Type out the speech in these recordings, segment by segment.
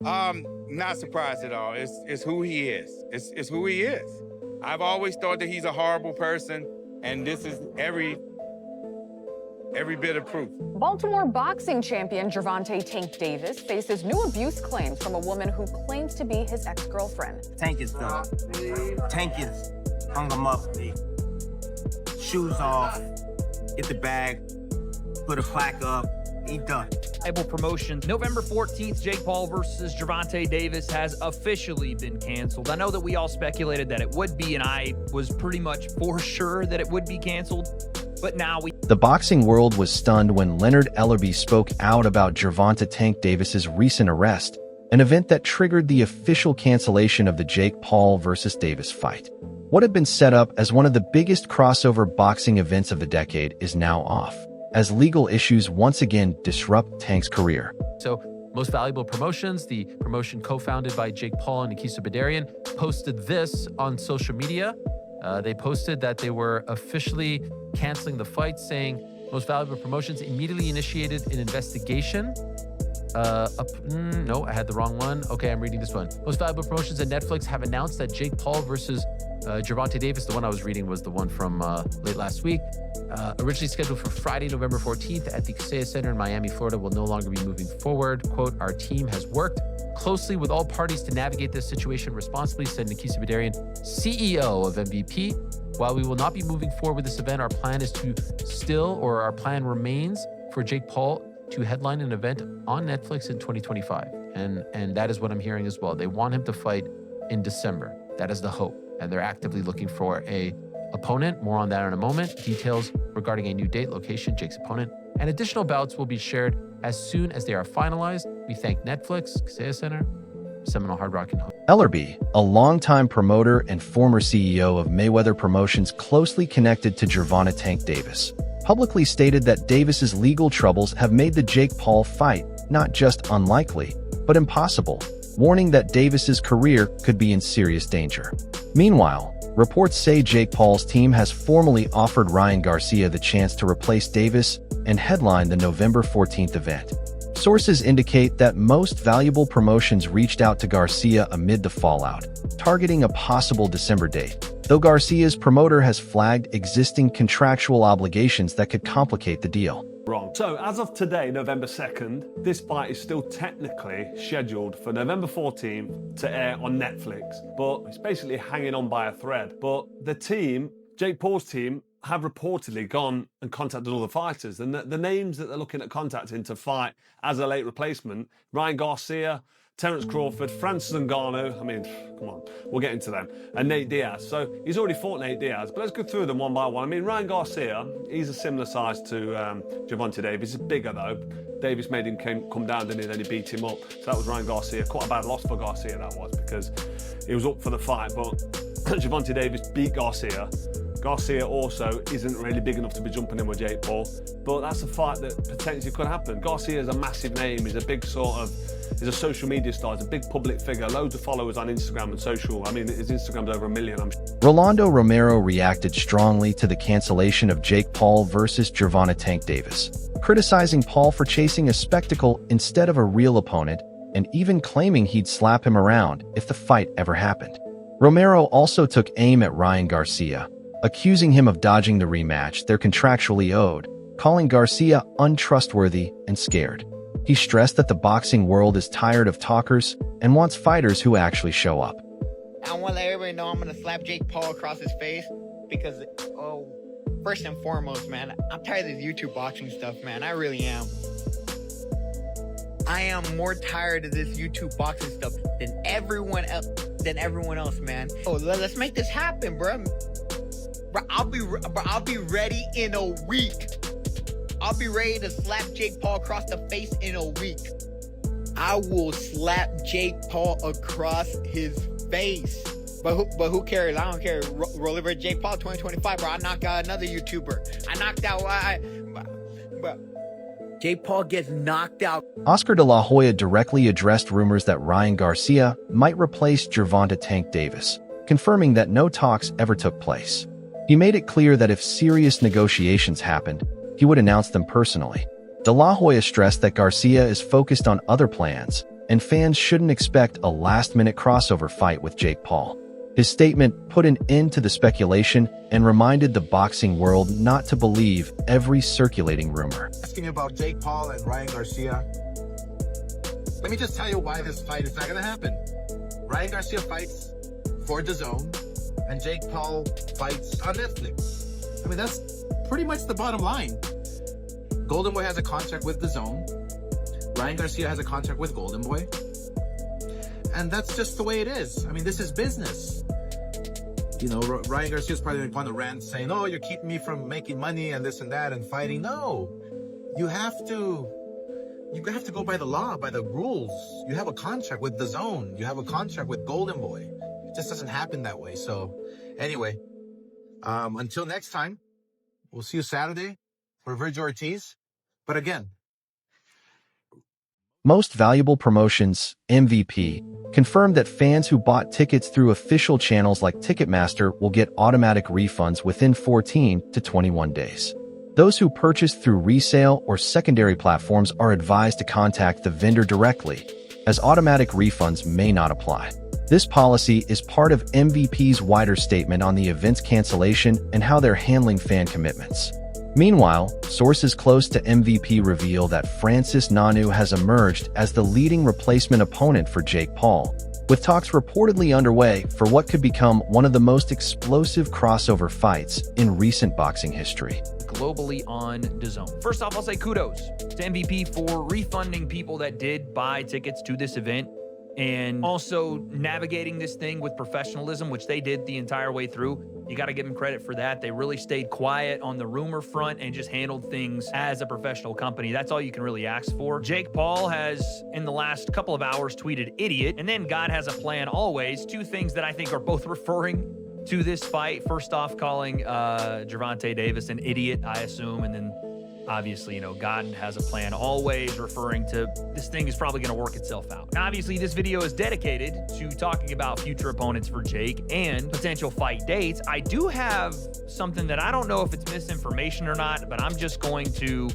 Not surprised at all. It's who he is. It's who he is. I've always thought that he's a horrible person, and this is every bit of proof. Baltimore boxing champion Gervonta "Tank" Davis faces new abuse claims from a woman who claims to be his ex-girlfriend. Tank is done. Tank is hung him up. Shoes off, get the bag, put a plaque up. He done. Bible Promotions. November 14th, Jake Paul versus GervontaDavis has officially been canceled. I know that we all speculated that it would be, and I was pretty much for sure that it would be canceled. But now The boxing world was stunned when Leonard Ellerbe spoke out about Gervonta "Tank" Davis's recent arrest, an event that triggered the official cancellation of the Jake Paul versus Davis fight. What had been set up as one of the biggest crossover boxing events of the decade is now off, as legal issues once again disrupt Tank's career. So, Most Valuable Promotions, the promotion co-founded by Jake Paul and Nikisa Badarian, posted this on social media. They posted that they were officially canceling the fight, saying Most Valuable Promotions immediately initiated an investigation. No, I had the wrong one. Okay, I'm reading this one. Most Valuable Promotions and Netflix have announced that Jake Paul versus GervontaDavis, the one I was reading was the one from late last week, originally scheduled for Friday, November 14th at the Kaseya Center in Miami, Florida, will no longer be moving forward. Quote, "Our team has worked closely with all parties to navigate this situation responsibly," said Nikisa Badarian, CEO of MVP. "While we will not be moving forward with this event, our plan remains for Jake Paul to headline an event on Netflix in 2025. And that is what I'm hearing as well. They want him to fight in December. That is the hope. And they're actively looking for a opponent. More on that in a moment. Details regarding a new date, location, Jake's opponent, and additional bouts will be shared as soon as they are finalized. We thank Netflix, Kaseya Center, Seminole Hard Rock, and Ellerbe, a longtime promoter and former CEO of Mayweather Promotions closely connected to Gervonta "Tank" Davis, publicly stated that Davis's legal troubles have made the Jake Paul fight not just unlikely, but impossible, warning that Davis's career could be in serious danger. Meanwhile, reports say Jake Paul's team has formally offered Ryan Garcia the chance to replace Davis and headline the November 14th event. Sources indicate that Most Valuable Promotions reached out to Garcia amid the fallout, targeting a possible December date, though Garcia's promoter has flagged existing contractual obligations that could complicate the deal. Wrong. So as of today, November 2nd, this fight is still technically scheduled for November 14th to air on Netflix, but it's basically hanging on by a thread. But the team, Jake Paul's team, have reportedly gone and contacted all the fighters, and the names that they're looking at contacting to fight as a late replacement: Ryan Garcia, Terence Crawford, Francis Ngannou, I mean, come on, we'll get into them, and Nate Diaz. So he's already fought Nate Diaz, but let's go through them one by one. I mean, Ryan Garcia, he's a similar size to GervontaDavis. He's bigger though. Davis made him come down, didn't he? Then he beat him up. So that was Ryan Garcia. Quite a bad loss for Garcia, that was, because he was up for the fight, but GervontaDavis beat Garcia. Garcia also isn't really big enough to be jumping in with Jake Paul, but that's a fight that potentially could happen. Garcia is a massive name. He's a big he's a social media star. He's a big public figure. Loads of followers on Instagram and social. I mean, his Instagram's over 1 million, I'm sure. Rolando Romero reacted strongly to the cancellation of Jake Paul versus Gervonta "Tank" Davis, criticizing Paul for chasing a spectacle instead of a real opponent, and even claiming he'd slap him around if the fight ever happened. Romero also took aim at Ryan Garcia, accusing him of dodging the rematch they're contractually owed, calling Garcia untrustworthy and scared. He stressed that the boxing world is tired of talkers and wants fighters who actually show up. I want to let everybody know I'm going to slap Jake Paul across his face because, first and foremost, man, I'm tired of this YouTube boxing stuff, man. I really am. I am more tired of this YouTube boxing stuff than everyone else, man. Oh, let's make this happen, bro. Bro, I'll be ready in a week. I'll be ready to slap Jake Paul across the face in a week. I will slap Jake Paul across his face. But who cares? I don't care. Roll over Jake Paul 2025, bro. I knocked out another YouTuber. I knocked out. Bro. Jake Paul gets knocked out. Oscar de la Hoya directly addressed rumors that Ryan Garcia might replace Gervonta "Tank" Davis, confirming that no talks ever took place. He made it clear that if serious negotiations happened, he would announce them personally. De la Hoya stressed that Garcia is focused on other plans, and fans shouldn't expect a last-minute crossover fight with Jake Paul. His statement put an end to the speculation and reminded the boxing world not to believe every circulating rumor. Asking about Jake Paul and Ryan Garcia. Let me just tell you why this fight is not going to happen. Ryan Garcia fights for DAZN, and Jake Paul fights on Netflix. I mean, that's pretty much the bottom line. Golden Boy has a contract with DAZN. Ryan Garcia has a contract with Golden Boy. And that's just the way it is. I mean, this is business. You know, Ryan Garcia's probably on the rant saying, oh, you're keeping me from making money and this and that and fighting. No, you have to go by the law, by the rules. You have a contract with DAZN. You have a contract with Golden Boy. It just doesn't happen that way. So anyway, until next time, we'll see you Saturday for Virgil Ortiz. But again, Most Valuable Promotions, MVP, confirmed that fans who bought tickets through official channels like Ticketmaster will get automatic refunds within 14 to 21 days. Those who purchased through resale or secondary platforms are advised to contact the vendor directly, as automatic refunds may not apply. This policy is part of MVP's wider statement on the event's cancellation and how they're handling fan commitments. Meanwhile, sources close to MVP reveal that Francis Ngannou has emerged as the leading replacement opponent for Jake Paul, with talks reportedly underway for what could become one of the most explosive crossover fights in recent boxing history. Globally on DAZN. First off, I'll say kudos to MVP for refunding people that did buy tickets to this event and also navigating this thing with professionalism, which they did the entire way through. You got to give them credit for that. They really stayed quiet on the rumor front and just handled things as a professional company. That's all you can really ask for. Jake Paul has, in the last couple of hours, tweeted idiot, and then God has a plan always. Two things that I think are both referring to this fight. First off, calling GervontaDavis an idiot, I assume, and then obviously, you know, God has a plan always, referring to this thing is probably going to work itself out. Now, obviously, this video is dedicated to talking about future opponents for Jake and potential fight dates. I do have something that I don't know if it's misinformation or not, but I'm just going to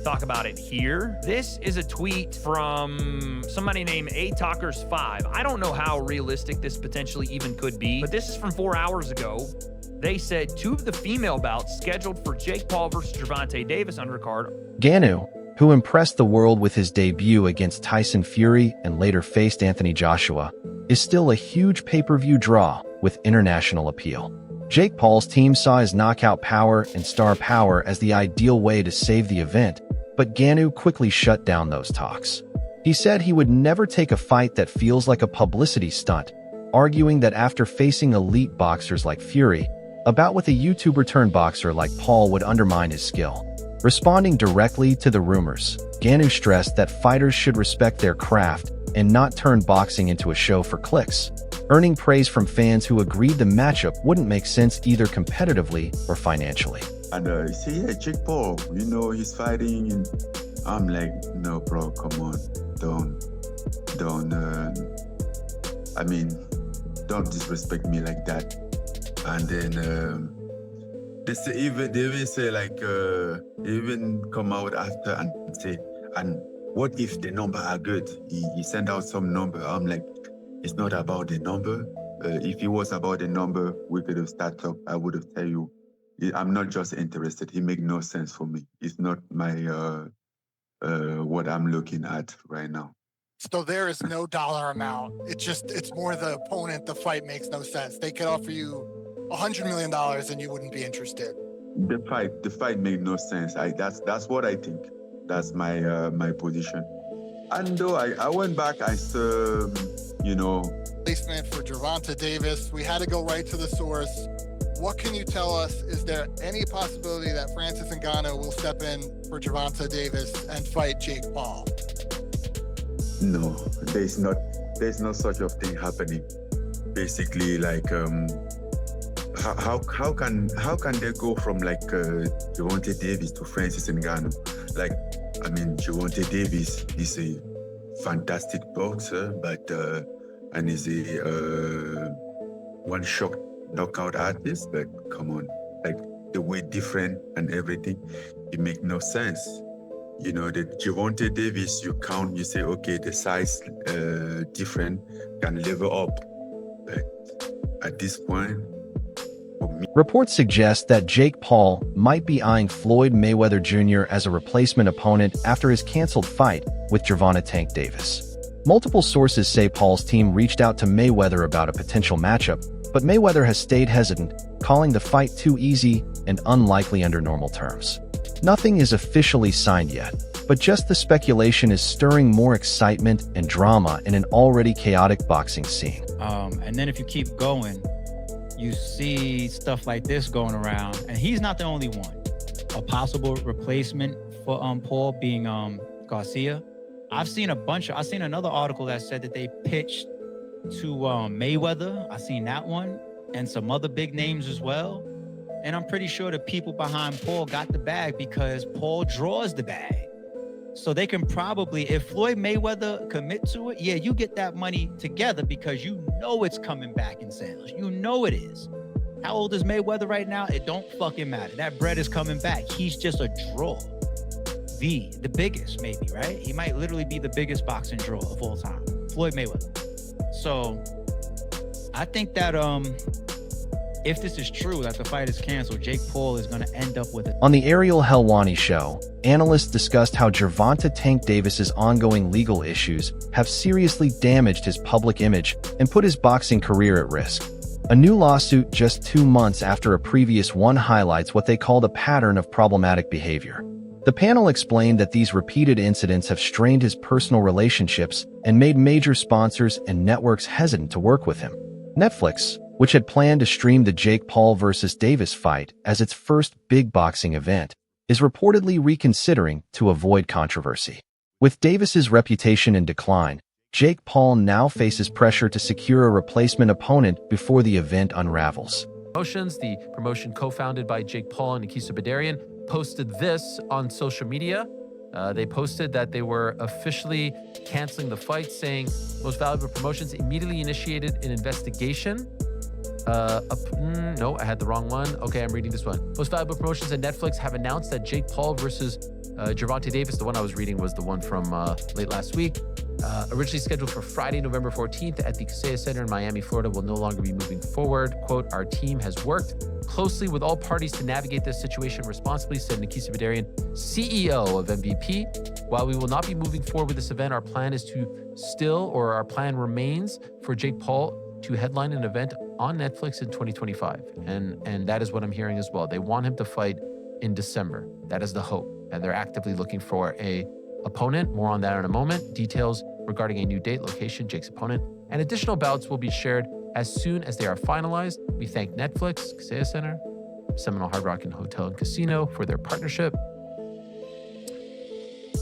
talk about it here. This is a tweet from somebody named ATalkers5. I don't know how realistic this potentially even could be, but this is from 4 hours ago. They said two of the female bouts scheduled for Jake Paul versus GervontaDavis undercard. Ngannou, who impressed the world with his debut against Tyson Fury and later faced Anthony Joshua, is still a huge pay-per-view draw with international appeal. Jake Paul's team saw his knockout power and star power as the ideal way to save the event, but Ngannou quickly shut down those talks. He said he would never take a fight that feels like a publicity stunt, arguing that after facing elite boxers like Fury, a bout with a YouTuber-turned-boxer like Paul would undermine his skill. Responding directly to the rumors, Ngannou stressed that fighters should respect their craft and not turn boxing into a show for clicks, earning praise from fans who agreed the matchup wouldn't make sense either competitively or financially. And you see, yeah, Jake Paul, you know, he's fighting, and I'm like, no, bro, come on, don't disrespect me like that. And then they even say like, even come out after and say, and what if the number are good? He sent out some number. I'm like, it's not about the number. If it was about the number, we could have started up. I would have tell you, I'm not just interested. It makes no sense for me. It's not my what I'm looking at right now. So there is no dollar amount. It's more the opponent. The fight makes no sense. They could offer you $100 million and you wouldn't be interested. The fight made no sense. That's what I think. That's my my position. And though I went back, I saw, you know, Placement for GervontaDavis. We had to go right to the source. What can you tell us? Is there any possibility that Francis Ngannou will step in for GervontaDavis and fight Jake Paul? No, there's no such a thing happening. Basically, like how can they go from like GervontaDavis to Francis Ngannou? Like, I mean, GervontaDavis is a fantastic boxer, but and is a one-shot knockout artist. But come on, like the way different and everything, it makes no sense. you know, the GervontaDavis, you count, you say, okay, the size different can level up. But at this point, for me, Reports suggest that Jake Paul might be eyeing Floyd Mayweather Jr. as a replacement opponent after his canceled fight with Gervonta Tank Davis. Multiple sources say Paul's team reached out to Mayweather about a potential matchup, but Mayweather has stayed hesitant, calling the fight too easy and unlikely under normal terms. Nothing is officially signed yet, but just the speculation is stirring more excitement and drama in an already chaotic boxing scene. And then if you keep going, you see stuff like this going around, and he's not the only one. A possible replacement for Paul being Garcia. I've seen another article that said that they pitched to Mayweather. I've seen that one, and some other big names as well. And I'm pretty sure the people behind Paul got the bag because Paul draws the bag. So they can probably, if Floyd Mayweather commit to it, yeah, you get that money together because you know it's coming back in sales. You know it is. How old is Mayweather right now? It don't fucking matter. That bread is coming back. He's just a draw. The biggest, maybe, right? He might literally be the biggest boxing draw of all time. Floyd Mayweather. So I think that if this is true, that the fight is canceled, Jake Paul is going to end up with it. On the Ariel Helwani show, analysts discussed how Gervonta Tank Davis's ongoing legal issues have seriously damaged his public image and put his boxing career at risk. A new lawsuit just 2 months after a previous one highlights what they called a pattern of problematic behavior. The panel explained that these repeated incidents have strained his personal relationships and made major sponsors and networks hesitant to work with him. Netflix, which had planned to stream the Jake Paul vs. Davis fight as its first big boxing event, is reportedly reconsidering to avoid controversy. With Davis's reputation in decline, Jake Paul now faces pressure to secure a replacement opponent before the event unravels. The promotion co-founded by Jake Paul and Nikisa Badarian, posted this on social media. They posted that they were officially canceling the fight, saying Most Valuable Promotions immediately initiated an investigation. No, I had the wrong one. Okay, I'm reading this one. Most Valuable Promotions and Netflix have announced that Jake Paul versus GervontaDavis, the one I was reading was the one from late last week, originally scheduled for Friday, November 14th at the Kaseya Center in Miami, Florida, will no longer be moving forward. Quote, our team has worked closely with all parties to navigate this situation responsibly, said Nikisa Badarian, CEO of MVP. While we will not be moving forward with this event, our plan remains for Jake Paul to headline an event on Netflix in 2025. And that is what I'm hearing as well. They want him to fight in December. That is the hope. And they're actively looking for a opponent. More on that in a moment. Details regarding a new date, location, Jake's opponent, and additional bouts will be shared as soon as they are finalized. We thank Netflix, Kaseya Center, Seminole Hard Rock and Hotel and Casino for their partnership.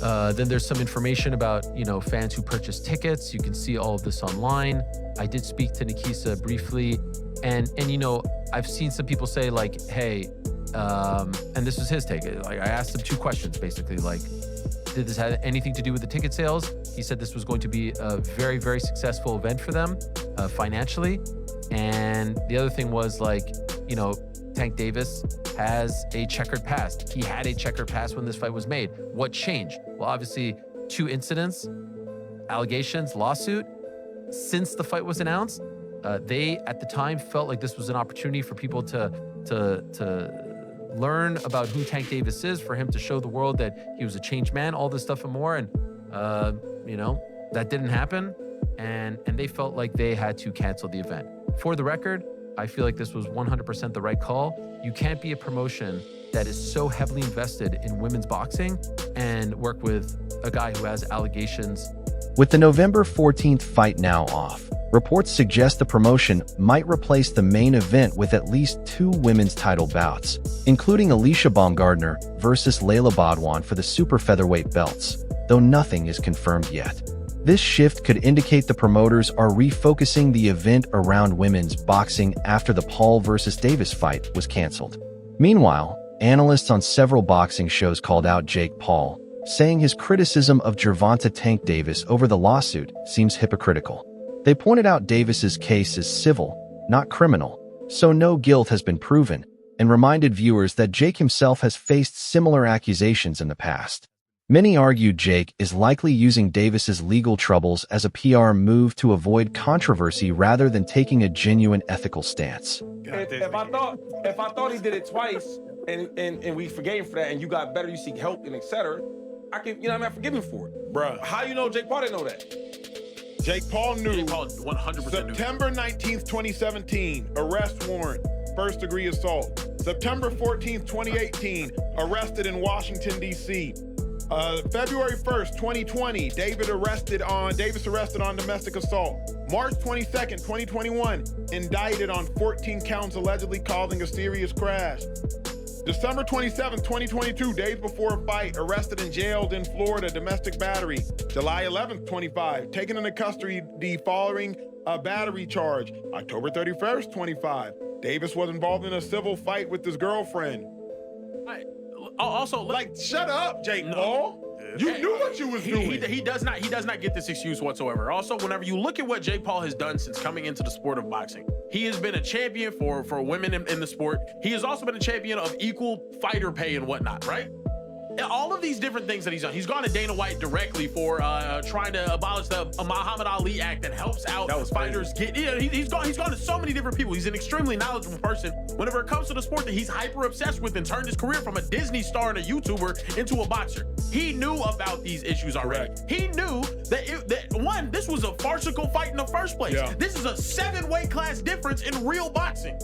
Then there's some information about, fans who purchase tickets. You can see all of this online. I did speak to Nikisa briefly, and I've seen some people say like, hey, and this was his take. Like, I asked him 2 questions, basically, like, did this have anything to do with the ticket sales? He said this was going to be a very, very successful event for them financially. And the other thing was like, Tank Davis has a checkered past. He had a checkered past when this fight was made. What changed? Well, obviously 2 incidents, allegations, lawsuit. Since the fight was announced, they at the time felt like this was an opportunity for people to learn about who Tank Davis is, for him to show the world that he was a changed man, all this stuff and more. And, that didn't happen. And they felt like they had to cancel the event. For the record, I feel like this was 100% the right call. You can't be a promotion that is so heavily invested in women's boxing and work with a guy who has allegations. With the November 14th fight now off, reports suggest the promotion might replace the main event with at least 2 women's title bouts, including Alicia Baumgardner versus Layla Badwan for the super featherweight belts, though nothing is confirmed yet. This shift could indicate the promoters are refocusing the event around women's boxing after the Paul vs. Davis fight was canceled. Meanwhile, analysts on several boxing shows called out Jake Paul, saying his criticism of Gervonta Tank Davis over the lawsuit seems hypocritical. They pointed out Davis's case is civil, not criminal, so no guilt has been proven, and reminded viewers that Jake himself has faced similar accusations in the past. Many argue Jake is likely using Davis's legal troubles as a PR move to avoid controversy rather than taking a genuine ethical stance. If I thought he did it twice and we forgave him for that and you got better, you seek help and etc., I can, you know what I mean, I forgive him for it. Bruh. How you know Jake Paul didn't know that? Jake Paul knew. Jake Paul 100% September 19th, 2017, arrest warrant, first-degree assault. September 14th, 2018, arrested in Washington, D.C. February 1st, 2020, Davis arrested on domestic assault. March 22nd, 2021, indicted on 14 counts allegedly causing a serious crash. December 27th, 2022, days before a fight, arrested and jailed in Florida, domestic battery. July 11th, 25, taken into custody following a battery charge. October 31st, 25, Davis was involved in a civil fight with his girlfriend. Also, shut up, Jake Paul. You knew what you was doing. He does not get this excuse whatsoever. Also, whenever you look at what Jake Paul has done since coming into the sport of boxing, he has been a champion for women in the sport. He has also been a champion of equal fighter pay and whatnot, right? All of these different things that he's done. He's gone to Dana White directly for trying to abolish the Muhammad Ali Act that helps out fighters get. He's gone to so many different people. He's an extremely knowledgeable person whenever it comes to the sport that he's hyper obsessed with and turned his career from a Disney star and a YouTuber into a boxer. He knew about these issues already. Correct. He knew that this was a farcical fight in the first place. Yeah. This is a 7-weight class difference in real boxing.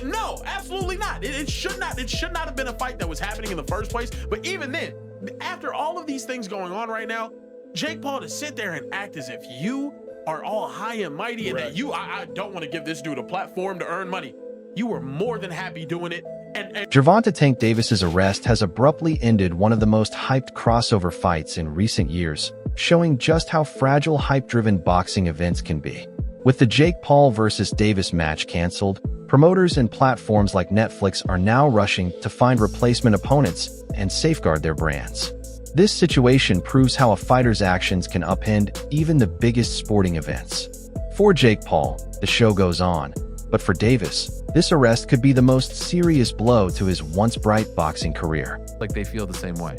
No, absolutely not. It should not have been a fight that was happening in the first place. But even then, after all of these things going on right now, Jake Paul to sit there and act as if you are all high and mighty and that I don't want to give this dude a platform to earn money. You were more than happy doing it. And Gervonta Tank Davis's arrest has abruptly ended one of the most hyped crossover fights in recent years, showing just how fragile hype-driven boxing events can be. With the Jake Paul versus Davis match canceled, promoters and platforms like Netflix are now rushing to find replacement opponents and safeguard their brands. This situation proves how a fighter's actions can upend even the biggest sporting events. For Jake Paul, the show goes on, but for Davis, this arrest could be the most serious blow to his once bright boxing career. Like they feel the same way.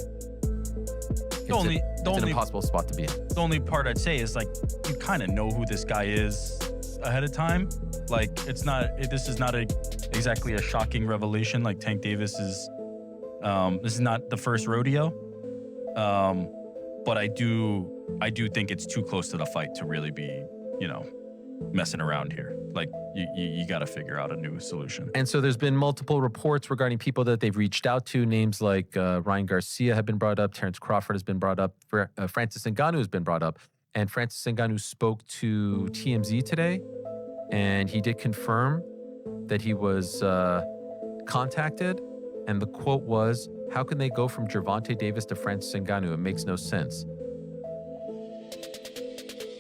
It's an impossible spot to be in. The only part I'd say is, like, you kind of know who this guy is ahead of time. Like, this is not exactly a shocking revelation. Like, Tank Davis is, this is not the first rodeo. But I do think it's too close to the fight to really be, messing around here. Like, you got to figure out a new solution. And so there's been multiple reports regarding people that they've reached out to. Names like Ryan Garcia have been brought up. Terrence Crawford has been brought up. Francis Ngannou has been brought up. And Francis Ngannou spoke to TMZ today, and he did confirm that he was contacted. And the quote was, "How can they go from Gervonta Davis to Francis Ngannou? It makes no sense."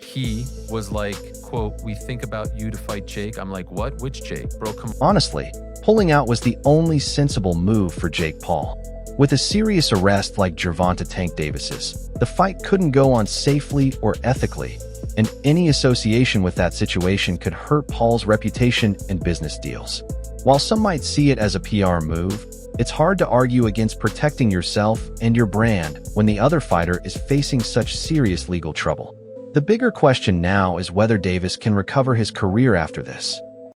He was like, quote, "We think about you to fight Jake." I'm like, what? Which Jake? Bro, come on. Honestly, pulling out was the only sensible move for Jake Paul. With a serious arrest like Gervonta Tank Davis's, the fight couldn't go on safely or ethically, and any association with that situation could hurt Paul's reputation and business deals. While some might see it as a PR move, it's hard to argue against protecting yourself and your brand when the other fighter is facing such serious legal trouble. The bigger question now is whether Davis can recover his career after this.